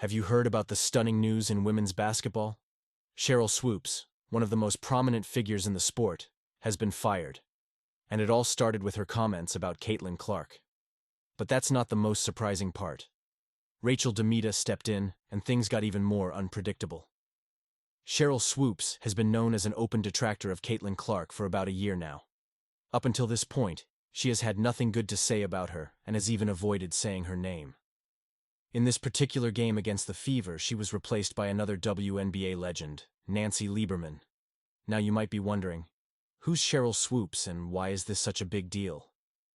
Have you heard about the stunning news in women's basketball? Cheryl Swoopes, one of the most prominent figures in the sport, has been fired. And it all started with her comments about Caitlin Clark. But that's not the most surprising part. Rachel DeMita stepped in, and things got even more unpredictable. Cheryl Swoopes has been known as an open detractor of Caitlin Clark for about a year now. Up until this point, she has had nothing good to say about her and has even avoided saying her name. In this particular game against the Fever, she was replaced by another WNBA legend, Nancy Lieberman. Now you might be wondering, who's Cheryl Swoopes and why is this such a big deal?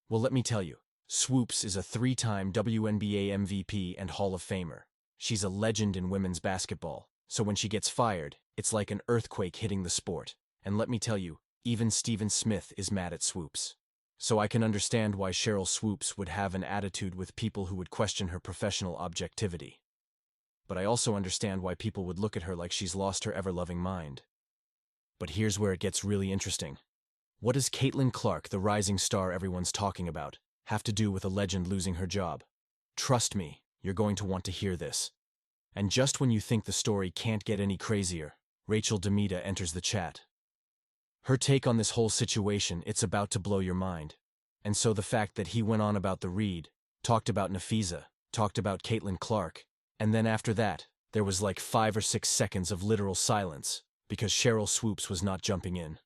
Well, let me tell you, Swoopes is a 3-time WNBA MVP and Hall of Famer. She's a legend in women's basketball, so when she gets fired, it's like an earthquake hitting the sport. And let me tell you, even Stephen Smith is mad at Swoopes. So I can understand why Cheryl Swoopes would have an attitude with people who would question her professional objectivity. But I also understand why people would look at her like she's lost her ever-loving mind. But here's where it gets really interesting. What does Caitlin Clark, the rising star everyone's talking about, have to do with a legend losing her job? Trust me, you're going to want to hear this. And just when you think the story can't get any crazier, Rachel DeMita enters the chat. Her take on this whole situation, it's about to blow your mind. And so the fact that he went on about the read, talked about Nafisa, talked about Caitlin Clark, and then after that, there was like 5 or 6 seconds of literal silence, because Cheryl Swoopes was not jumping in.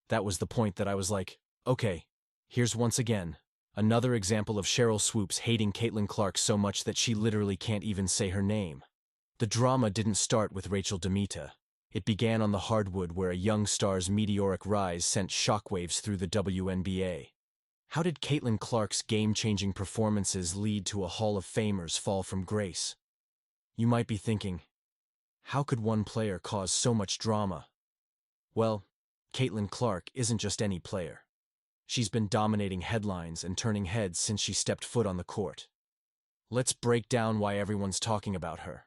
That was the point that I was like, okay, here's once again, another example of Cheryl Swoopes hating Caitlin Clark so much that she literally can't even say her name. The drama didn't start with Rachel DeMita. It began on the hardwood where a young star's meteoric rise sent shockwaves through the WNBA. How did Caitlin Clark's game-changing performances lead to a Hall of Famer's fall from grace? You might be thinking, how could one player cause so much drama? Well, Caitlin Clark isn't just any player. She's been dominating headlines and turning heads since she stepped foot on the court. Let's break down why everyone's talking about her.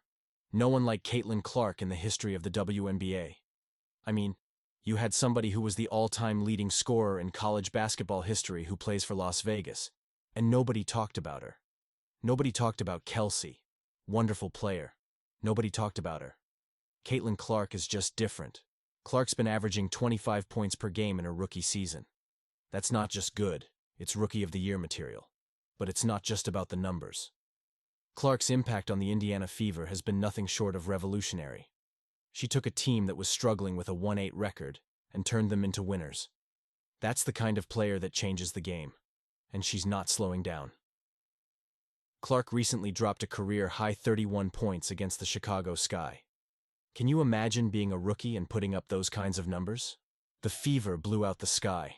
No one like Caitlin Clark in the history of the WNBA. I mean, you had somebody who was the all-time leading scorer in college basketball history who plays for Las Vegas, and nobody talked about her. Nobody talked about Kelsey. Wonderful player. Nobody talked about her. Caitlin Clark is just different. Clark's been averaging 25 points per game in her rookie season. That's not just good, it's Rookie of the Year material. But it's not just about the numbers. Clark's impact on the Indiana Fever has been nothing short of revolutionary. She took a team that was struggling with a 1-8 record and turned them into winners. That's the kind of player that changes the game, and she's not slowing down. Clark recently dropped a career-high 31 points against the Chicago Sky. Can you imagine being a rookie and putting up those kinds of numbers? The Fever blew out the Sky.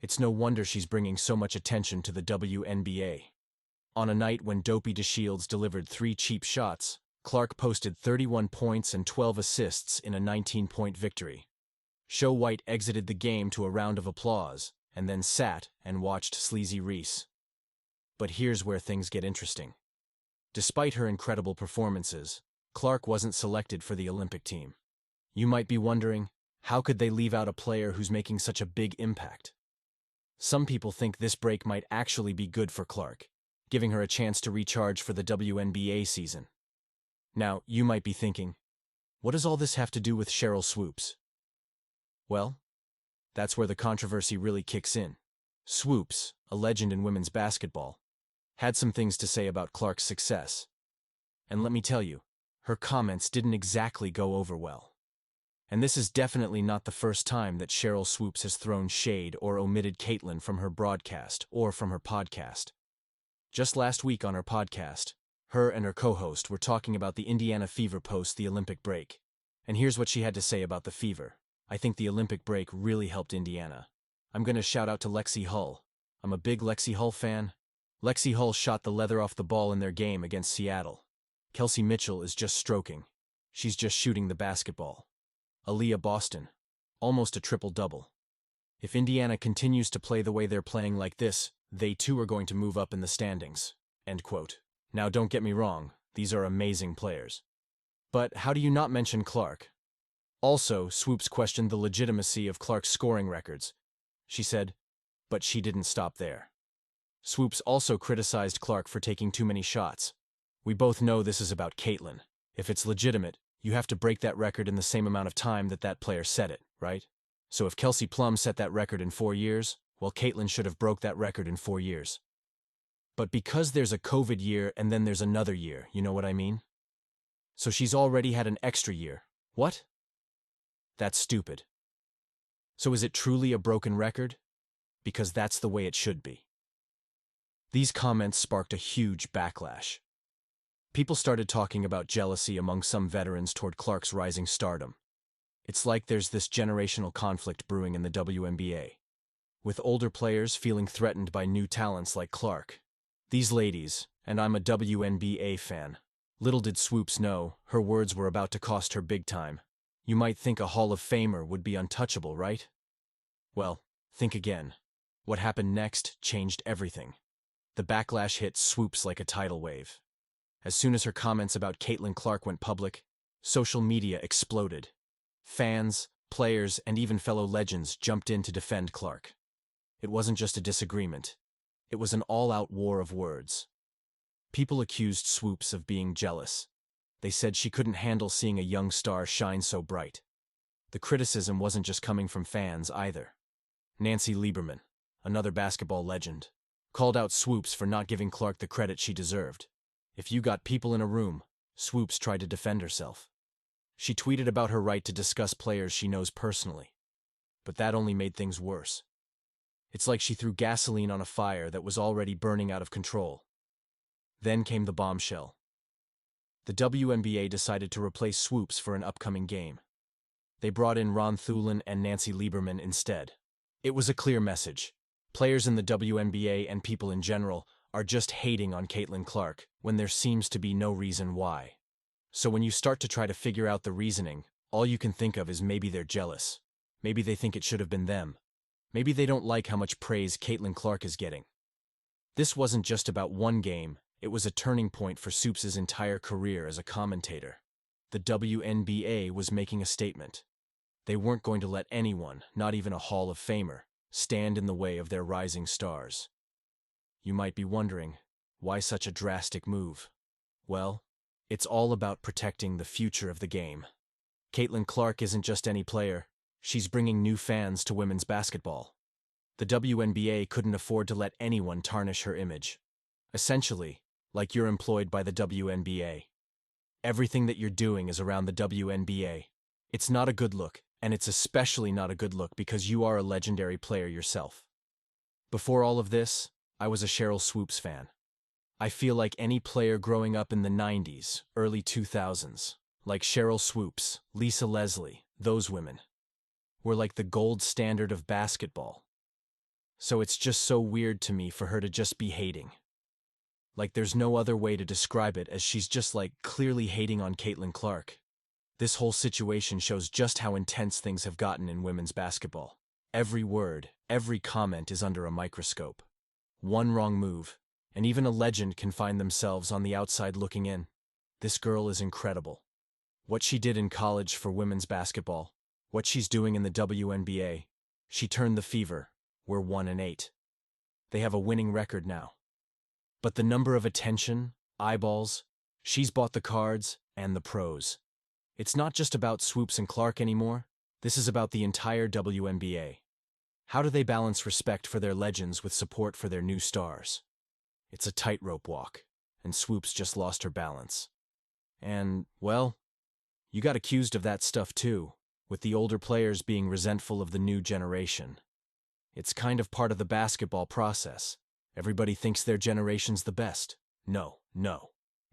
It's no wonder she's bringing so much attention to the WNBA. On a night when Dopey DeShields delivered 3 cheap shots, Clark posted 31 points and 12 assists in a 19-point victory. Show White exited the game to a round of applause, and then sat and watched Sleazy Reese. But here's where things get interesting. Despite her incredible performances, Clark wasn't selected for the Olympic team. You might be wondering, how could they leave out a player who's making such a big impact? Some people think this break might actually be good for Clark, giving her a chance to recharge for the WNBA season. Now, you might be thinking, what does all this have to do with Cheryl Swoopes? Well, that's where the controversy really kicks in. Swoopes, a legend in women's basketball, had some things to say about Clark's success. And let me tell you, her comments didn't exactly go over well. And this is definitely not the first time that Cheryl Swoopes has thrown shade or omitted Caitlin from her broadcast or from her podcast. Just last week on her podcast, her and her co-host were talking about the Indiana Fever post the Olympic break. And here's what she had to say about the Fever. I think the Olympic break really helped Indiana. I'm going to shout out to Lexi Hull. I'm a big Lexi Hull fan. Lexi Hull shot the leather off the ball in their game against Seattle. Kelsey Mitchell is just stroking. She's just shooting the basketball. Aaliyah Boston. Almost a triple-double. If Indiana continues to play the way they're playing like this, they too are going to move up in the standings. End quote. Now don't get me wrong, these are amazing players. But how do you not mention Clark? Also, Swoopes questioned the legitimacy of Clark's scoring records. She said, but she didn't stop there. Swoopes also criticized Clark for taking too many shots. We both know this is about Caitlyn. If it's legitimate, you have to break that record in the same amount of time that player set it, right? So if Kelsey Plum set that record in 4 years, well, Caitlyn should have broke that record in 4 years. But because there's a COVID year and then there's another year, you know what I mean? So she's already had an extra year. What? That's stupid. So is it truly a broken record? Because that's the way it should be. These comments sparked a huge backlash. People started talking about jealousy among some veterans toward Clark's rising stardom. It's like there's this generational conflict brewing in the WNBA, with older players feeling threatened by new talents like Clark. These ladies, and I'm a WNBA fan, little did Swoopes know her words were about to cost her big time. You might think a Hall of Famer would be untouchable, right? Well, think again. What happened next changed everything. The backlash hit Swoopes like a tidal wave. As soon as her comments about Caitlyn Clark went public, social media exploded. Fans, players, and even fellow legends jumped in to defend Clark. It wasn't just a disagreement. It was an all-out war of words. People accused Swoopes of being jealous. They said she couldn't handle seeing a young star shine so bright. The criticism wasn't just coming from fans either. Nancy Lieberman, another basketball legend, called out Swoopes for not giving Clark the credit she deserved. If you got people in a room, Swoopes tried to defend herself. She tweeted about her right to discuss players she knows personally. But that only made things worse. It's like she threw gasoline on a fire that was already burning out of control. Then came the bombshell. The WNBA decided to replace Swoopes for an upcoming game. They brought in Ron Thulin and Nancy Lieberman instead. It was a clear message. Players in the WNBA and people in general are just hating on Caitlyn Clark when there seems to be no reason why. So when you start to try to figure out the reasoning, all you can think of is maybe they're jealous. Maybe they think it should have been them. Maybe they don't like how much praise Caitlyn Clark is getting. This wasn't just about one game, it was a turning point for Swoopes' entire career as a commentator. The WNBA was making a statement. They weren't going to let anyone, not even a Hall of Famer, stand in the way of their rising stars. You might be wondering, why such a drastic move? Well, it's all about protecting the future of the game. Caitlyn Clark isn't just any player. She's bringing new fans to women's basketball. The WNBA couldn't afford to let anyone tarnish her image. Essentially, like you're employed by the WNBA. Everything that you're doing is around the WNBA. It's not a good look, and it's especially not a good look because you are a legendary player yourself. Before all of this, I was a Cheryl Swoopes fan. I feel like any player growing up in the 90s, early 2000s, like Cheryl Swoopes, Lisa Leslie, those women, were like the gold standard of basketball. So it's just so weird to me for her to just be hating. Like there's no other way to describe it, as she's just like clearly hating on Caitlyn Clark. This whole situation shows just how intense things have gotten in women's basketball. Every word, every comment is under a microscope. One wrong move, and even a legend can find themselves on the outside looking in. This girl is incredible. What she did in college for women's basketball, what she's doing in the WNBA, she turned the Fever. We're 1-8. They have a winning record now. But the number of attention, eyeballs, she's bought the cards and the pros. It's not just about Swoopes and Clark anymore. This is about the entire WNBA. How do they balance respect for their legends with support for their new stars? It's a tightrope walk, and Swoopes just lost her balance. And, well, you got accused of that stuff too, with the older players being resentful of the new generation. It's kind of part of the basketball process. Everybody thinks their generation's the best. No.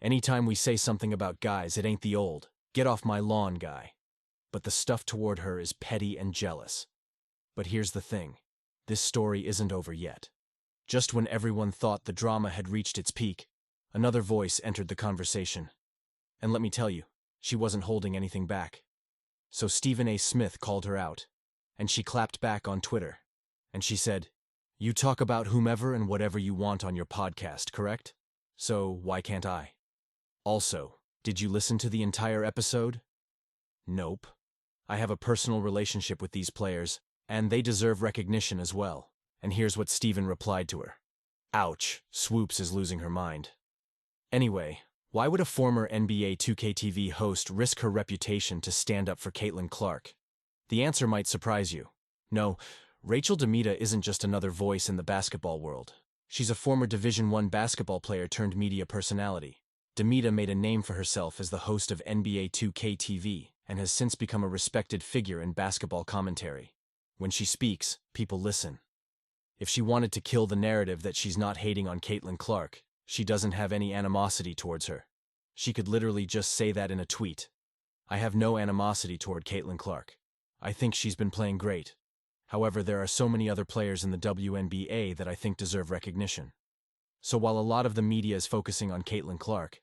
Anytime we say something about guys, it ain't the old, get off my lawn guy. But the stuff toward her is petty and jealous. But here's the thing. This story isn't over yet. Just when everyone thought the drama had reached its peak, another voice entered the conversation. And let me tell you, she wasn't holding anything back. So Stephen A. Smith called her out, and she clapped back on Twitter. And she said, "You talk about whomever and whatever you want on your podcast, correct? So why can't I? Also, did you listen to the entire episode? Nope. I have a personal relationship with these players, and they deserve recognition as well." And here's what Stephen replied to her. Ouch, Swoopes is losing her mind. Anyway, Why would a former NBA 2K TV host risk her reputation to stand up for Caitlin Clark? The answer might surprise you. No, Rachel DeMita isn't just another voice in the basketball world. She's a former Division I basketball player turned media personality. DeMita made a name for herself as the host of NBA 2K TV and has since become a respected figure in basketball commentary. When she speaks, people listen. If she wanted to kill the narrative that she's not hating on Caitlin Clark, she doesn't have any animosity towards her. She could literally just say that in a tweet. I have no animosity toward Caitlin Clark. I think she's been playing great. However, there are so many other players in the WNBA that I think deserve recognition. So while a lot of the media is focusing on Caitlin Clark,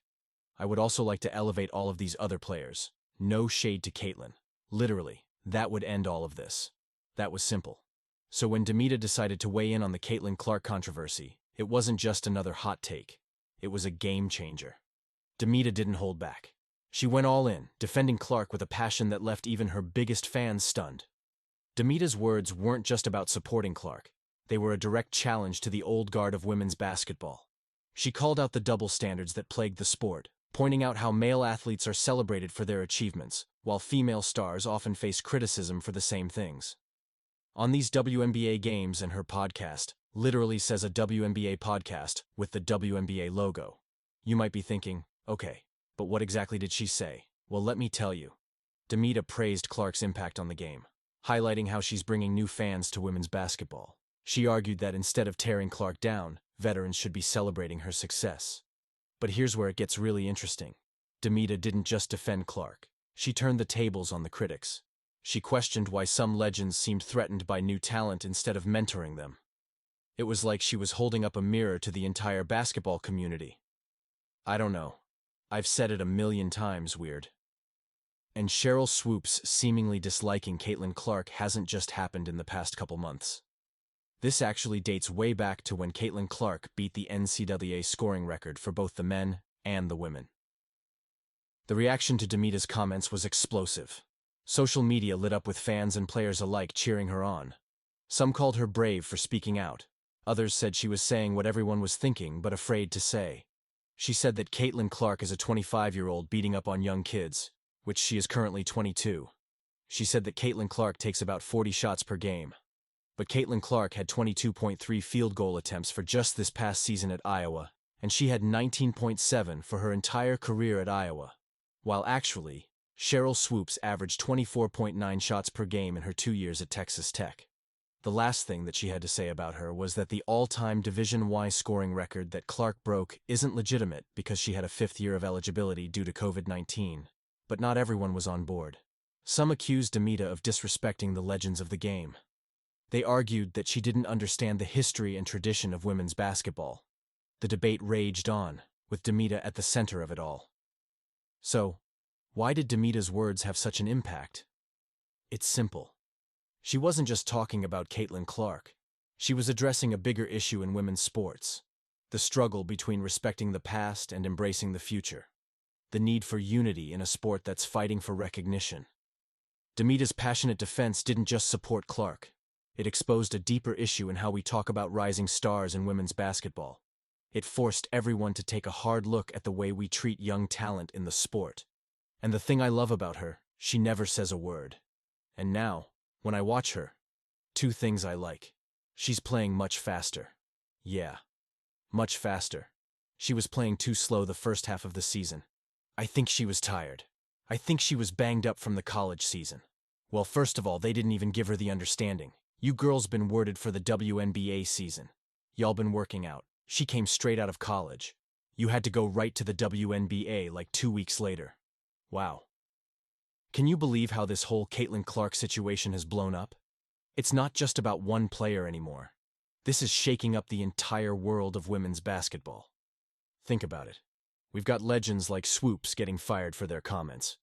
I would also like to elevate all of these other players. No shade to Caitlin. Literally, that would end all of this. That was simple. So when DeMita decided to weigh in on the Caitlin Clark controversy, it wasn't just another hot take. It was a game changer. DeMita didn't hold back. She went all in, defending Clark with a passion that left even her biggest fans stunned. DeMita's words weren't just about supporting Clark. They were a direct challenge to the old guard of women's basketball. She called out the double standards that plagued the sport, pointing out how male athletes are celebrated for their achievements, while female stars often face criticism for the same things. On these WNBA games, and her podcast literally says a WNBA podcast with the WNBA logo. You might be thinking, okay, but what exactly did she say? Well, let me tell you. DeMita praised Clark's impact on the game, highlighting how she's bringing new fans to women's basketball. She argued that instead of tearing Clark down, veterans should be celebrating her success. But here's where it gets really interesting. DeMita didn't just defend Clark. She turned the tables on the critics. She questioned why some legends seemed threatened by new talent instead of mentoring them. It was like she was holding up a mirror to the entire basketball community. I don't know. I've said it a million times, weird. And Cheryl Swoopes seemingly disliking Caitlin Clark hasn't just happened in the past couple months. This actually dates way back to when Caitlin Clark beat the NCAA scoring record for both the men and the women. The reaction to DeMita's comments was explosive. Social media lit up with fans and players alike cheering her on. Some called her brave for speaking out. Others said she was saying what everyone was thinking but afraid to say. She said that Caitlin Clark is a 25-year-old beating up on young kids, which she is currently 22. She said that Caitlin Clark takes about 40 shots per game. But Caitlin Clark had 22.3 field goal attempts for just this past season at Iowa, and she had 19.7 for her entire career at Iowa. While actually, Cheryl Swoopes averaged 24.9 shots per game in her 2 years at Texas Tech. The last thing that she had to say about her was that the all-time Division I scoring record that Clark broke isn't legitimate because she had a 5th year of eligibility due to COVID-19, but not everyone was on board. Some accused DeMita of disrespecting the legends of the game. They argued that she didn't understand the history and tradition of women's basketball. The debate raged on, with DeMita at the center of it all. So, why did DeMita's words have such an impact? It's simple. She wasn't just talking about Caitlin Clark. She was addressing a bigger issue in women's sports: the struggle between respecting the past and embracing the future. The need for unity in a sport that's fighting for recognition. DeMita's passionate defense didn't just support Clark. It exposed a deeper issue in how we talk about rising stars in women's basketball. It forced everyone to take a hard look at the way we treat young talent in the sport. And the thing I love about her, she never says a word. And now, when I watch her, 2 things I like. She's playing much faster. Yeah, much faster. She was playing too slow the first half of the season. I think she was tired. I think she was banged up from the college season. Well, first of all, they didn't even give her the understanding. You girls been worded for the WNBA season. Y'all been working out. She came straight out of college. You had to go right to the WNBA like 2 weeks later. Wow. Can you believe how this whole Caitlin Clark situation has blown up? It's not just about one player anymore. This is shaking up the entire world of women's basketball. Think about it. We've got legends like Swoopes getting fired for their comments.